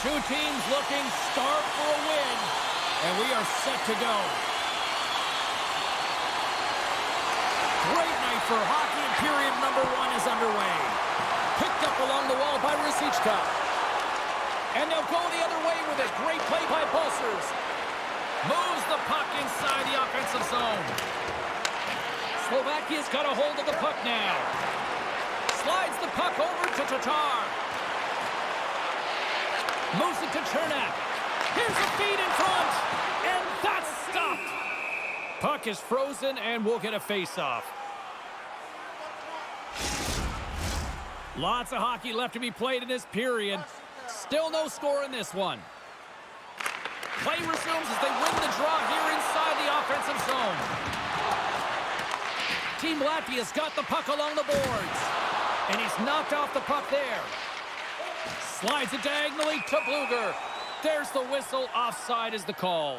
Two teams looking starved for a win, and we are set to go. Great night for hockey, and period number 1 is underway. Picked up along the wall by Rosichka. And they'll go the other way with it. Great play by Pulsers. Moves the puck inside the offensive zone. Slovakia's got a hold of the puck now. Slides the puck over to Tatar. Moves it to Chernak. Here's a feed in front. And that's stopped. Puck is frozen, and we'll get a face-off. Lots of hockey left to be played in this period. Still no score in this one. Play resumes as they win the draw here inside the offensive zone. Team Latvia's got the puck along the boards. And he's knocked off the puck there. Slides it diagonally to Bluger. There's the whistle. Offside is the call.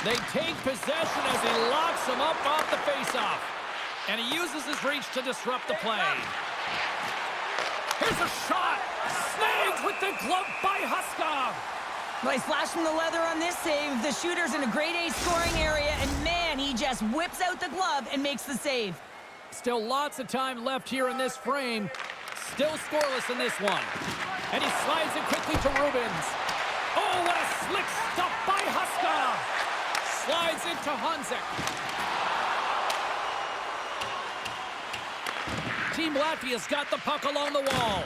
They take possession as he locks him up off the faceoff. And he uses his reach to disrupt the play. Here's a shot. Snagged with the glove by Huskov. Well, he's flashing the leather on this save. The shooter's in a grade A scoring area, and man, he just whips out the glove and makes the save. Still lots of time left here in this frame. Still scoreless in this one. And he slides it quickly to Rubins. Oh, what a slick stop by Huskov. Slides into Honzek. Team Latvia's got the puck along the wall.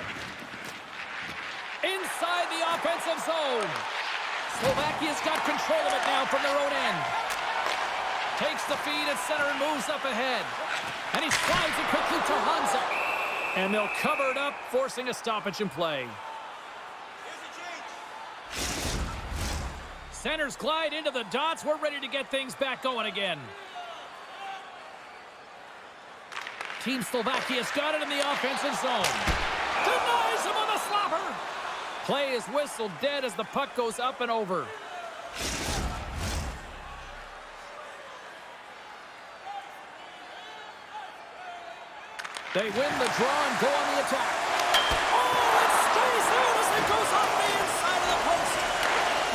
Inside the offensive zone. Slovakia's got control of it now from their own end. Takes the feed at center and moves up ahead. And he slides it quickly to Honzek. And they'll cover it up, forcing a stoppage in play. Centers glide into the dots. We're ready to get things back going again. Team Slovakia's got it in the offensive zone. Denies him on the slapper. Play is whistled dead as the puck goes up and over. They win the draw and go on the attack. Oh, it stays out as it goes off the inside of the post.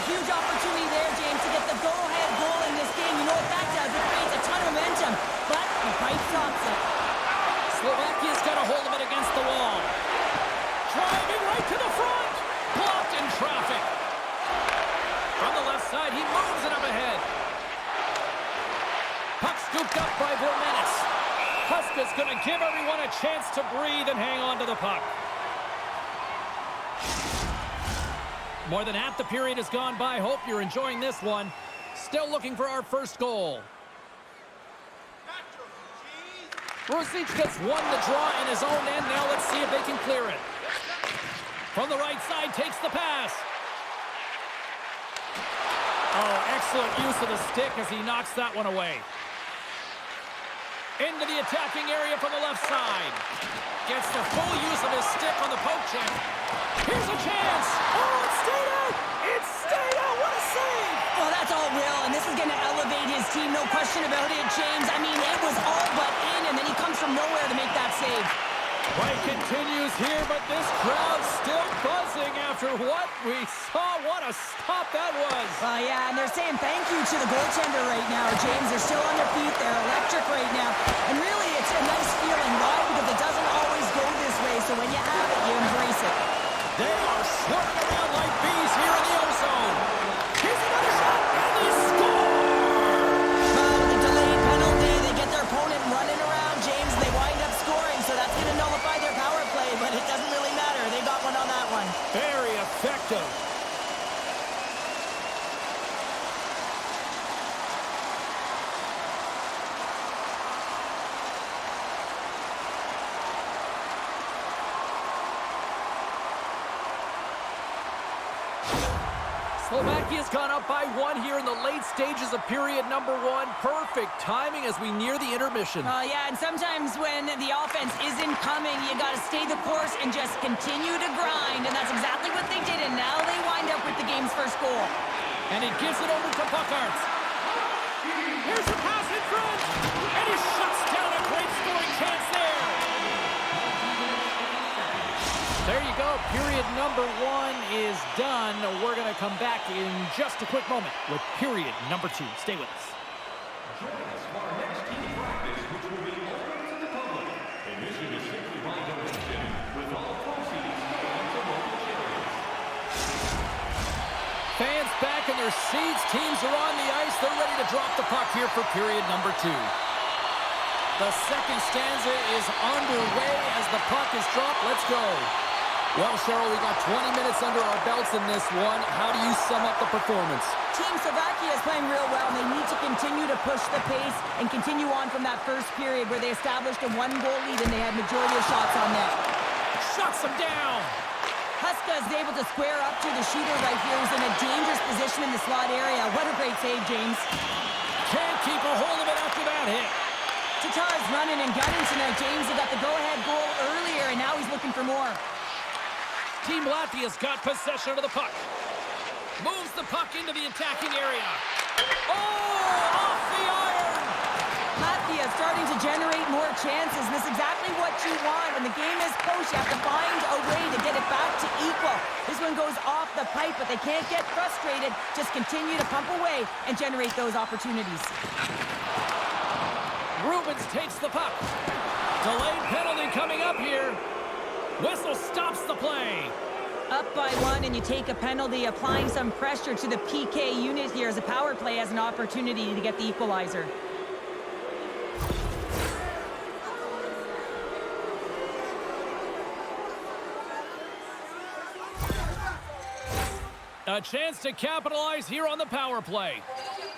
Huge opportunity there, James, to get the go-ahead goal in this game. You know what that does? It creates a ton of momentum, but the pipe stops it. Slovakia's got a hold of it against the wall. Driving right to the front. Blocked in traffic. From the left side, he moves it up ahead. Puck scooped up by Vormenis. Huska's going to give everyone a chance to breathe and hang on to the puck. More than half the period has gone by. Hope you're enjoying this one. Still looking for our first goal. Rosichka's won the draw in his own end. Now let's see if they can clear it. From the right side, takes the pass. Oh, excellent use of the stick as he knocks that one away. Into the attacking area from the left side. Gets the full use of his stick on the poke check. Here's a chance. Oh, it stayed out. It stayed out. What a save. Well, that's all Will, and this is going to elevate his team, no question about it, James. I mean, it was all but in, and then he comes from nowhere to make that save. Play continues here, but this crowd's still buzzing after what we saw. What a stop that was. Yeah, and they're saying thank you to the goaltender right now, James. They're still on their feet. They're electric right now. And really, it's a nice feeling. Why? Because it doesn't always go this way, so when you have it, you embrace it. They are swarming around like bees here in the O-zone. Here's another shot, and they score! Well, with the delayed penalty, they get their opponent running around, James. They wind up scoring, so that's going to nullify their power play, but it doesn't really matter. They got one on that one. Very effective. Slovakia's gone up by 1 here in the late stages of period number 1. Perfect timing as we near the intermission. Yeah, and sometimes when the offense isn't coming, you got to stay the course and just continue to grind, and that's exactly what they did, and now they wind up with the game's first goal. And he gives it over to Buckarts. Here's the pass in front. And he shuts down a great scoring chance there. There you go. Period number 1 is done. We're going to come back in just a quick moment with period number 2. Stay with us. Join us for our next team practice, which will be open to the public. Admission is strictly by donation, with all proceeds going to local charities. Fans back in their seats. Teams are on the ice. They're ready to drop the puck here for period number 2. The second stanza is underway as the puck is dropped. Let's go. Well, Cheryl, we got 20 minutes under our belts in this one. How do you sum up the performance? Team Slovakia is playing real well, and they need to continue to push the pace and continue on from that first period where they established a 1-goal lead and they had majority of shots on net. Shuts him down. Huska is able to square up to the shooter right here, who's in a dangerous position in the slot area. What a great save, James. Can't keep a hold of it after that hit. Tatar's running and gunning tonight. James, he got the go-ahead goal earlier, and now he's looking for more. Team Latvia's got possession of the puck. Moves the puck into the attacking area. Oh, off the iron! Latvia starting to generate more chances, and this is exactly what you want. When the game is close, you have to find a way to get it back to equal. This one goes off the pipe, but they can't get frustrated. Just continue to pump away and generate those opportunities. Rubens takes the puck. Delayed penalty coming up here. Whistle stops the play. Up by 1, and you take a penalty, applying some pressure to the PK unit here as a power play has an opportunity to get the equalizer. A chance to capitalize here on the power play.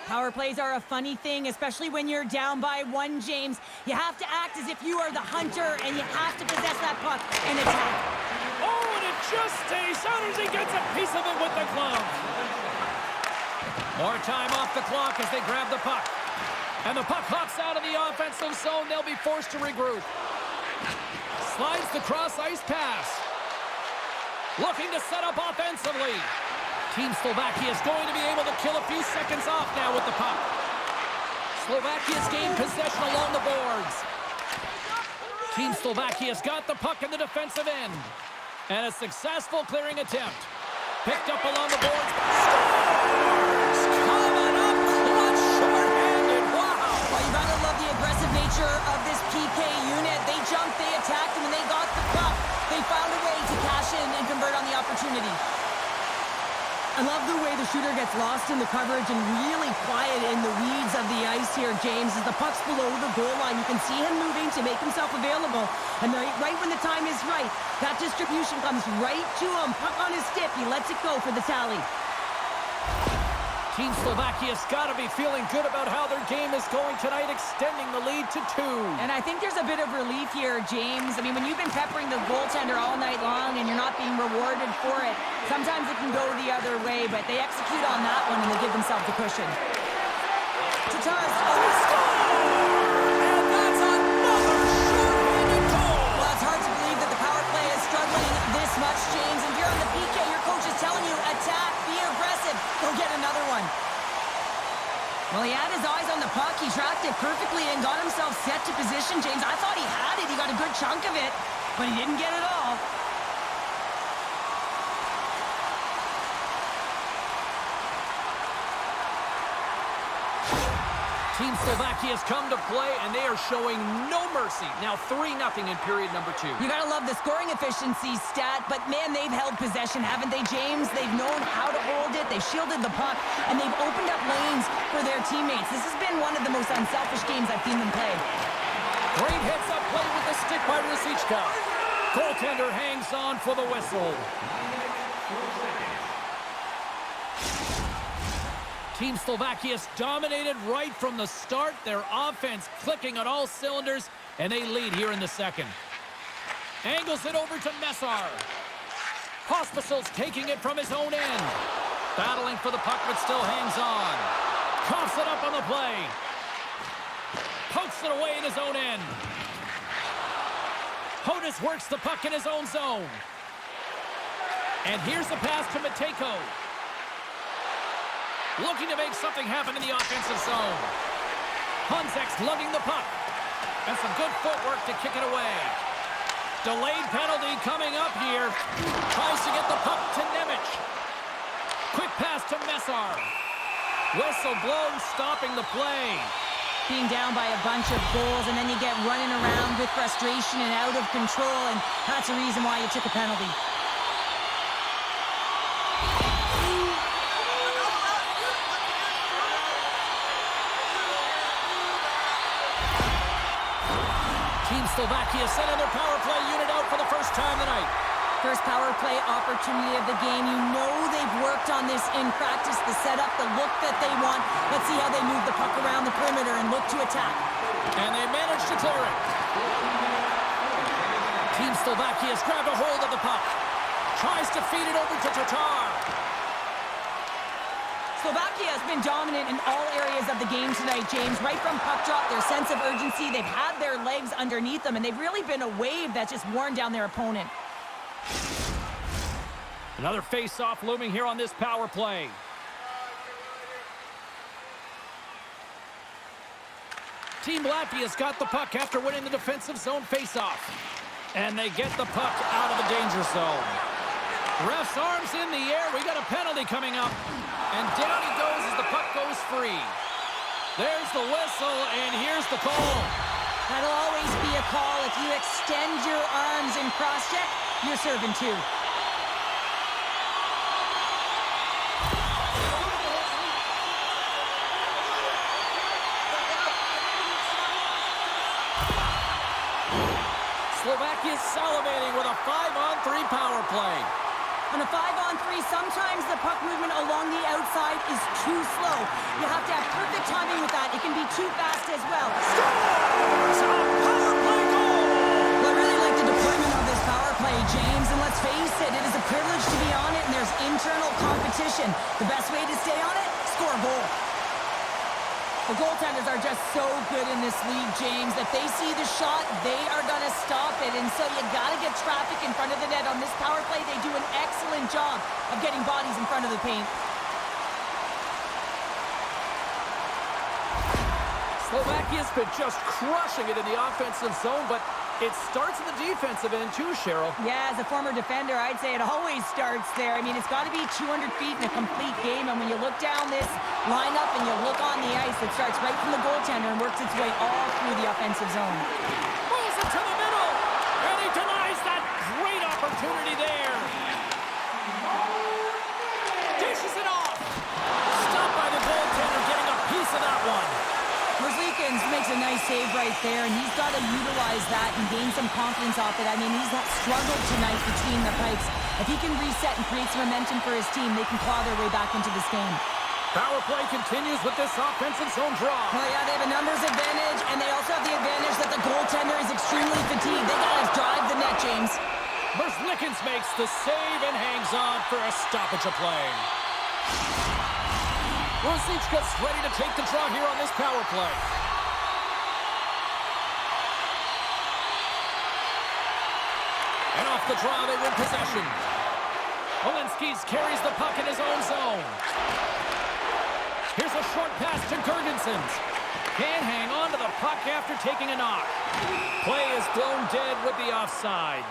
Power plays are a funny thing, especially when you're down by 1, James. You have to act as if you are the hunter, and you have to possess that puck and attack. Oh, and it just stays out as he gets a piece of it with the glove. More time off the clock as they grab the puck. And the puck hops out of the offensive zone. They'll be forced to regroup. Slides the cross-ice pass. Looking to set up offensively. Team Slovakia is going to be able to kill a few seconds off now with the puck. Slovakia's gained possession along the boards. Team Slovakia's got the puck in the defensive end. And a successful clearing attempt. Picked up along the boards. Scores! Coming up clutch, short-handed. Wow! Well, you gotta love the aggressive nature of this PK unit. They jumped, they attacked, and when they got the puck, they found a way to cash in and convert on the opportunity. I love the way the shooter gets lost in the coverage and really quiet in the weeds of the ice here, James. As the puck's below the goal line, you can see him moving to make himself available. And right when the time is right, that distribution comes right to him. Puck on his stick, he lets it go for the tally. Team Slovakia's got to be feeling good about how their game is going tonight, extending the lead to 2. And I think there's a bit of relief here, James. I mean, when you've been peppering the goaltender all night long and you're not being rewarded for it, sometimes it can go the other way, but they execute on that one and they give themselves a cushion. Tatar's And that's another short-handed goal! Well, it's hard to believe that the power play is struggling this much, James. If you're on the PK, your coach is telling you, attack, be aggressive, go get another one. Well, he had his eyes on the puck. He tracked it perfectly and got himself set to position, James. I thought he had it. He got a good chunk of it, but he didn't get it all. Team Slovakia has come to play, and they are showing no mercy. Now 3-0 in period number 2. You gotta love the scoring efficiency stat, but man, they've held possession, haven't they, James? They've known how to hold it, they've shielded the puck, and they've opened up lanes for their teammates. This has been one of the most unselfish games I've seen them play. Great heads-up play with the stick by Rasichka. Goaltender hangs on for the whistle. Team Slovakia's dominated right from the start. Their offense clicking on all cylinders, and they lead here in the second. Angles it over to Messar. Hospital's taking it from his own end. Battling for the puck, but still hangs on. Coughs it up on the play. Pokes it away in his own end. Hodis works the puck in his own zone. And here's the pass to Matejko. Looking to make something happen in the offensive zone. Honzek's lugging the puck. And some good footwork to kick it away. Delayed penalty coming up here. Tries to get the puck to Nemec. Quick pass to Messar. Whistle blows, stopping the play. Being down by a bunch of goals, and then you get running around with frustration and out of control, and that's the reason why you took a penalty. Team Slovakia sending their power play unit out for the first time tonight. First power play opportunity of the game. You know they've worked on this in practice, the setup, the look that they want. Let's see how they move the puck around the perimeter and look to attack. And they managed to clear it. Team Slovakia has grabbed a hold of the puck. Tries to feed it over to Tatar. Slovakia has been dominant in all areas of the game tonight, James. Right from puck drop, their sense of urgency, they've had their legs underneath them, and they've really been a wave that's just worn down their opponent. Another face-off looming here on this power play. Team Latvia's got the puck after winning the defensive zone face-off. And they get the puck out of the danger zone. Ref's arms in the air. We got a penalty coming up. And down he goes as the puck goes free. There's the whistle, and here's the call. That'll always be a call. If you extend your arms in cross-check, you're serving two. Slovakia is salivating with a 5-on-3 power play. On a 5-on-3, sometimes the puck movement along the outside is too slow. You have to have perfect timing with that. It can be too fast as well. Scores! A power play goal! Well, I really like the deployment of this power play, James. And let's face it, it is a privilege to be on it, and there's internal competition. The best way to stay on it, score a goal. The goaltenders are just so good in this league, James. If they see the shot, they are going to stop it. And so you got to get traffic in front of the net. On this power play, they do an excellent job of getting bodies in front of the paint. Slovakia's been just crushing it in the offensive zone, but it starts in the defensive end too, Cheryl. Yeah, as a former defender, I'd say it always starts there. I mean, it's got to be 200 feet in a complete game, and when you look down this lineup and you look on the ice, it starts right from the goaltender and works its way all through the offensive zone. Pulls it to the middle, and he denies that great opportunity there. Dishes it off. Stopped by the goaltender, getting a piece of that one. Merzlikins makes a nice save right there, and he's got to utilize that and gain some confidence off it. I mean, he's struggled tonight between the pipes. If he can reset and create some momentum for his team, they can claw their way back into this game. Power play continues with this offensive zone draw. Well, yeah, they have a numbers advantage, and they also have the advantage that the goaltender is extremely fatigued. They got to drive the net, James. Merzlikins makes the save and hangs on for a stoppage of play. Rosichka's ready to take the draw here on this power play. And off the draw, they win possession. Olenskis carries the puck in his own zone. Here's a short pass to Gergensons. Can't hang on to the puck after taking a knock. Play is blown dead with the offside.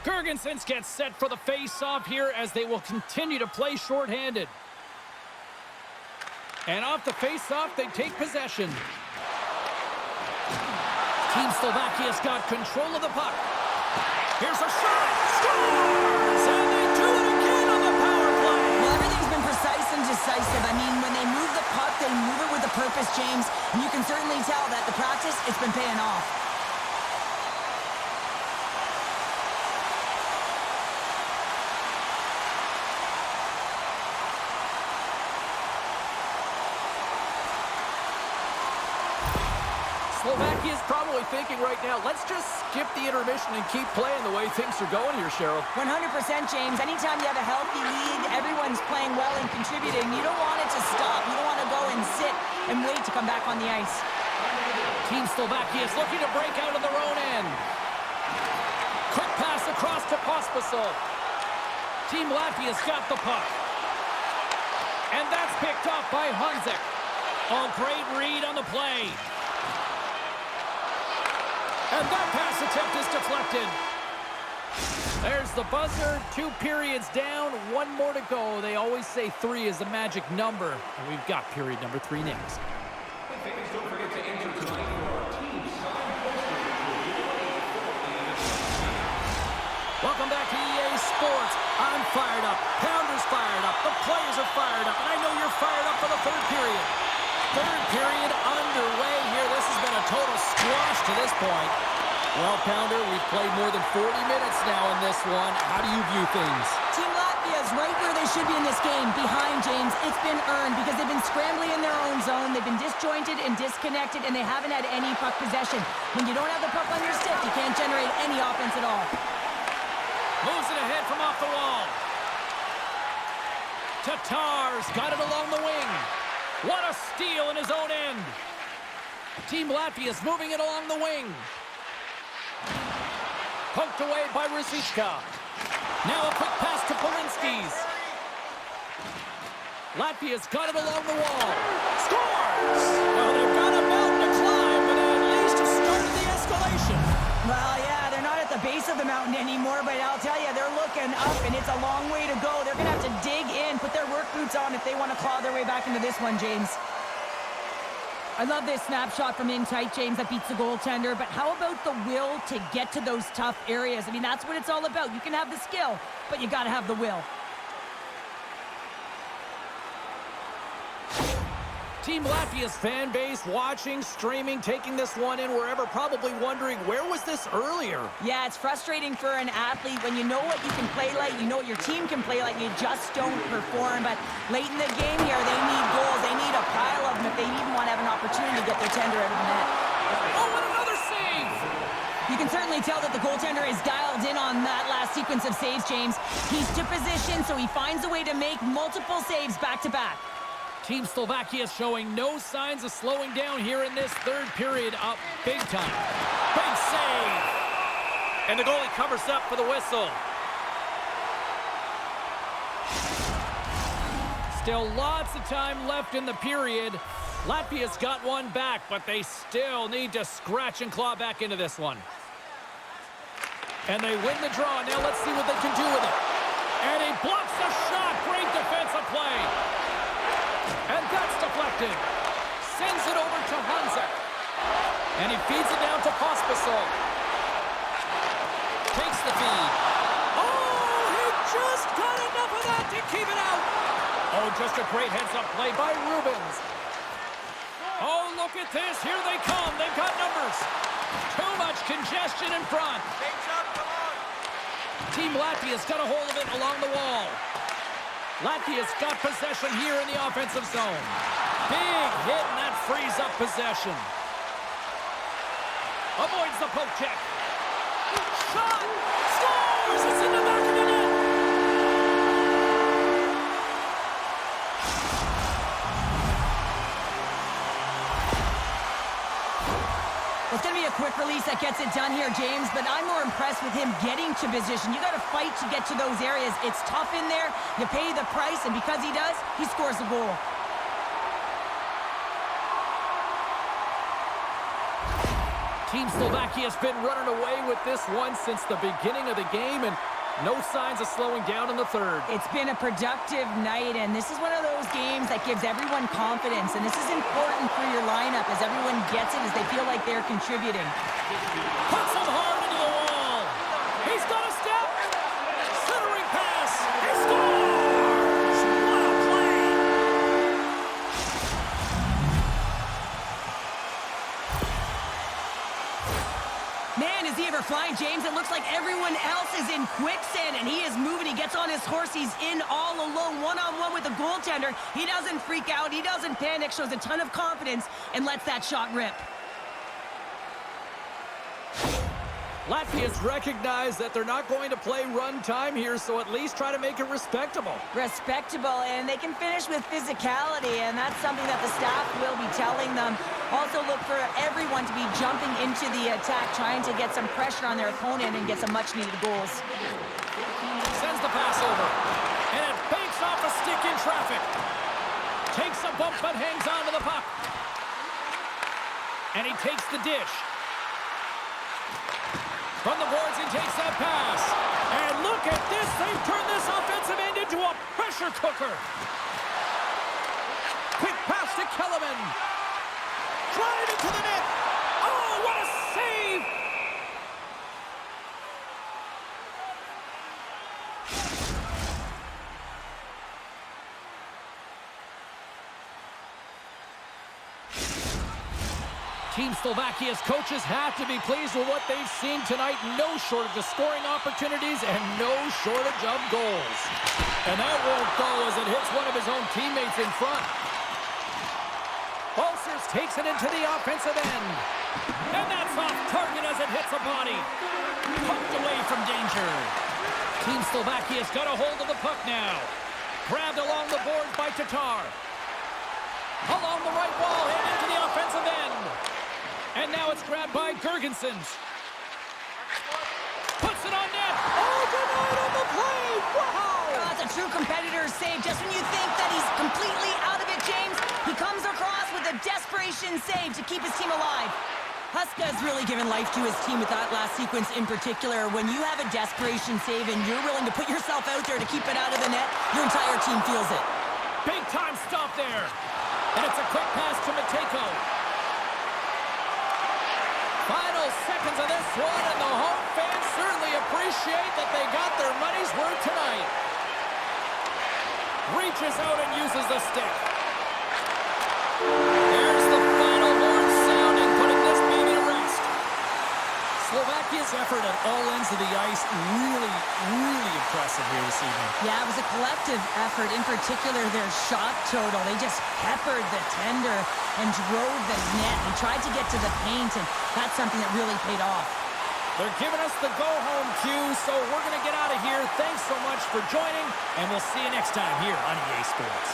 Gergensons gets set for the face-off here as they will continue to play shorthanded. And off the face-off, they take possession. Team Slovakia's got control of the puck. Here's a shot. Scores! And they do it again on the power play. Well, everything's been precise and decisive. I mean, when they move the puck, they move it with a purpose, James. And you can certainly tell that the practice, it's been paying off. Slovakia's probably thinking right now, let's just skip the intermission and keep playing the way things are going here, Cheryl. 100%, James. Anytime you have a healthy lead, everyone's playing well and contributing. You don't want it to stop. You don't want to go and sit and wait to come back on the ice. Team Slovakia is looking to break out of their own end. Quick pass across to Pospisil. Team Latvia's got the puck. And that's picked up by Hunzik. Oh, great read on the play. And that pass attempt is deflected. There's the buzzer. 2 periods down, 1 more to go. They always say 3 is the magic number. And we've got period number 3 next. Fans, don't forget to enter tonight for our team sign poster, which will be away for the end of the season. Welcome back to EA Sports. I'm fired up. Pounder's fired up. The players are fired up. And I know you're fired up for the 3rd period. 3rd period underway here. This has been a total squash to this point. Well, Pounder, we've played more than 40 minutes now in this one. How do you view things? Team Latvia is right where they should be in this game, behind James. It's been earned because they've been scrambling in their own zone. They've been disjointed and disconnected, and they haven't had any puck possession. When you don't have the puck on your stick, you can't generate any offense at all. Moves it ahead from off the wall. Tatar's got it along the wing. What a steal in his own end. Team Latvia's moving it along the wing. Poked away by Rosichka. Now a quick pass to Polinski's. Latvia's got it along the wall. Scores! Well, they've got a mountain to climb, but at least it started the escalation. Well, yeah, they're not at the base of the mountain anymore, but I'll tell you, they're looking up, and it's a long way to go. They're going to have to dig in, put their work boots on if they want to claw their way back into this one, James. I love this snapshot from in tight, James, that beats the goaltender, but how about the will to get to those tough areas? I mean, that's what it's all about. You can have the skill, but you got to have the will. Team Latvia's fan base watching, streaming, taking this one in wherever, probably wondering, where was this earlier? Yeah, it's frustrating for an athlete when you know what you can play like, you know what your team can play like, you just don't perform. But late in the game here, they need goals. They need a pile of them if they even want to have an opportunity to get their tender out of the net. Oh, and another save! You can certainly tell that the goaltender is dialed in on that last sequence of saves, James. He's to position, so he finds a way to make multiple saves back-to-back. Team Slovakia showing no signs of slowing down here in this 3rd period, up big time. Big save! And the goalie covers up for the whistle. Still lots of time left in the period. Latvia's got one back, but they still need to scratch and claw back into this one. And they win the draw. Now let's see what they can do with it. And he blocks the shot. Great defensive play. And that's deflected. Sends it over to Hunzik. And he feeds it down to Pospisil. Takes the feed. Oh, he just got enough of that to keep it out. Oh, just a great heads-up play by Rubens. Oh, look at this. Here they come. They've got numbers. Too much congestion in front. Team Latvia's got a hold of it along the wall. Latvia's got possession here in the offensive zone. Big hit, and that frees up possession. Avoids the poke check. Shot! Scores! It's in the back of the net! Well, it's going to be a quick release that gets it done here, James, but I'm more impressed with him getting to position. You got to fight to get to those areas. It's tough in there. You pay the price, and because he does, he scores a goal. Team Slovakia's been running away with this one since the beginning of the game, and no signs of slowing down in the 3rd. It's been a productive night, and this is one of those games that gives everyone confidence, and this is important for your lineup as everyone gets it, as they feel like they're contributing. Puts him hard into the wall. He's got a step. Centering pass. He scores! What a play! Man, is he ever flying, James? It looks like everyone else is in quicksand, and he is moving. He gets on his horse. He's in all alone, one-on-one with the goaltender. He doesn't freak out. He doesn't panic. Shows a ton of confidence and lets that shot rip. Latvia's recognized that they're not going to play run time here, so at least try to make it respectable. Respectable, and they can finish with physicality, and that's something that the staff will be telling them. Also look for everyone to be jumping into the attack, trying to get some pressure on their opponent and get some much-needed goals. Sends the pass over, and it banks off a stick in traffic. Takes a bump but hangs on to the puck. And he takes the dish. From the boards, he takes that pass. And look at this. They've turned this offensive end into a pressure cooker. Quick pass to Kellerman. Drive into the net. Oh, what a save! Team Slovakia's coaches have to be pleased with what they've seen tonight. No shortage of scoring opportunities and no shortage of goals. And that won't go as it hits one of his own teammates in front. Balcers takes it into the offensive end. And that's off target as it hits a body. Poked away from danger. Team Slovakia's got a hold of the puck now. Grabbed along the boards by Tatar. Along the right wall and into the offensive end. And now it's grabbed by Gergensen. Puts it on net. Oh, denied on the play. Wow. Oh, that's a true competitor's save. Just when you think that he's completely out of it, James, he comes across with a desperation save to keep his team alive. Huska's really given life to his team with that last sequence in particular. When you have a desperation save and you're willing to put yourself out there to keep it out of the net, your entire team feels it. Big time stop there. And it's a quick pass to Matejko. Final seconds of this one, and the home fans certainly appreciate that they got their money's worth tonight. Reaches out and uses the stick. There's the final horn sounding, putting this baby to rest. Slovakia's effort at all ends of the ice really impressive here this evening. Yeah, it was a collective effort, in particular their shot total. They just peppered the tender and drove the net and tried to get to the paint, and that's something that really paid off. They're giving us the go-home cue, so we're going to get out of here. Thanks so much for joining, and we'll see you next time here on EA Sports.